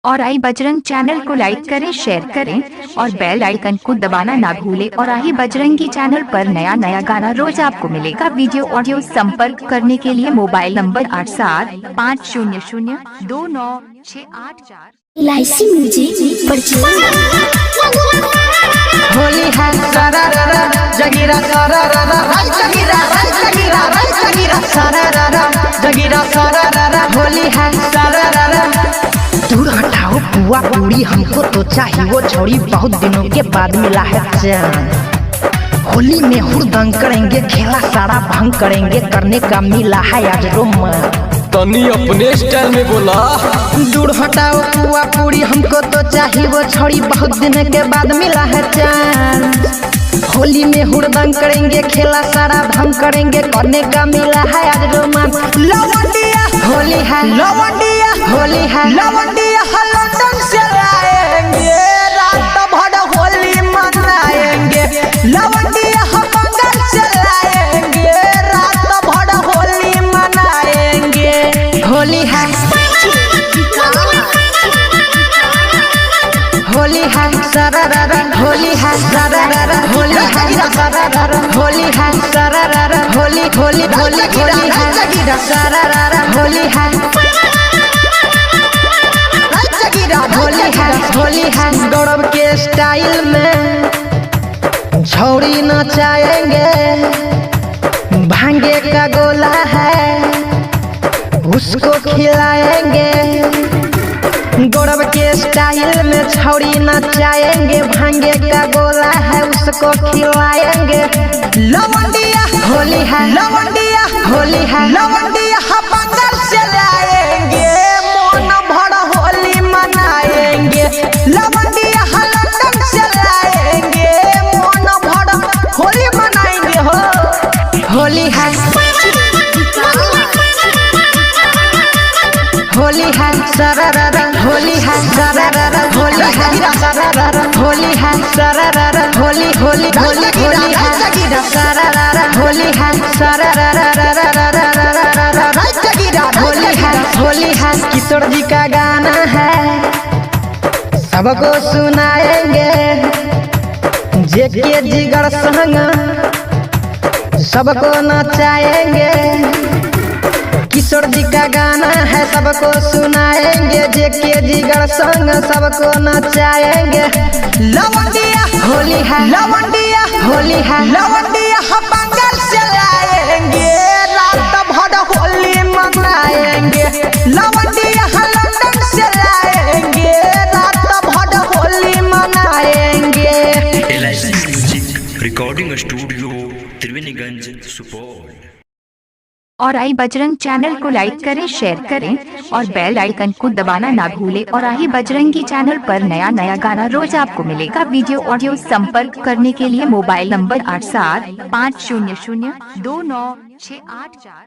और आई बजरंग चैनल को लाइक करें, शेयर करें और बेल आइकन को दबाना ना भूलें। और आई बजरंगी चैनल पर नया नया गाना रोज आपको मिलेगा। वीडियो ऑडियो संपर्क करने के लिए मोबाइल नंबर 8750029684। इलायची म्यूजिक होली है सरारा जगीरा सरारा राज जगीरा सरारा जगीरा सरारा होली है सरारा। दूर हटाओ पुआ पूरी, हमको तो चाहिए वो छोड़ी, बहुत दिनों के बाद मिला है चैन। होली में हुड़दंग करेंगे, खेला सारा भंग करेंगे, करने का मिला है आज रोमांच। तनी अपने स्टाइल में बोला। दूर हटाओ पुआ पूरी, हमको तो चाहिए वो छोड़ी, बहुत दिन के बाद मिला है चैन। होली में हुड़दंग करेंगे, खेला सारा भंग करेंगे, करने का मिला है आज रोमांच। लवंडिया होली है, लवंडिया होली है, लवंडिया लंदन से लाएंगे, रात भर होली मनाएंगे। लवंडिया बंगाल से लाएंगे, रात भर होली मनाएंगे। होली है होली है सरारा, होली है सरारा, होली है सरारा, होली है सरारा, होली होली होली होली है सरारा, होली है होली है होली है। गौरव के स्टाइल में छौड़ी नचाएंगे, भांगे का गोला है उसको खिलाएंगे। गौरव के स्टाइल में छौड़ी नचाएंगे, भांगे का गोला है उसको खिलाएंगे। लवंडिया होली है, लवंडिया होली है, लवंडिया बंगाल से लाएंगे, मन भर होली मनाएंगे। लवंडिया लंदन से लाएंगे, मन भर होली मनाएंगे। हो होली है होली है सरारा, होली है सरारा, होली है सरारा, होली है सरारा, होली होली होली होली है सरारा, होली है सरारा, होली है होली है। किशोर जी का गाना है, सबको सुनाएंगे, जेके जिगर संग सबको नचाएंगे। किशोर जी का गाना है, सबको सुनाएंगे, जेके जिगर संग सबको नचाएंगे। लवंडिया होली है, लवंडिया होली है, लवंडिया बंगाल से लाएंगे, रात भर होली मनाएंगे। लवंडिया लंदन से लाएंगे, रात भर होली मनाएंगे। इलायची music recording studio Triveniganj Supaul. और आई बजरंग चैनल को लाइक करें, शेयर करें और बेल आइकन को दबाना ना भूलें। और आई बजरंगी चैनल पर नया नया गाना रोज आपको मिलेगा। वीडियो ऑडियो संपर्क करने के लिए मोबाइल नंबर 8750029684।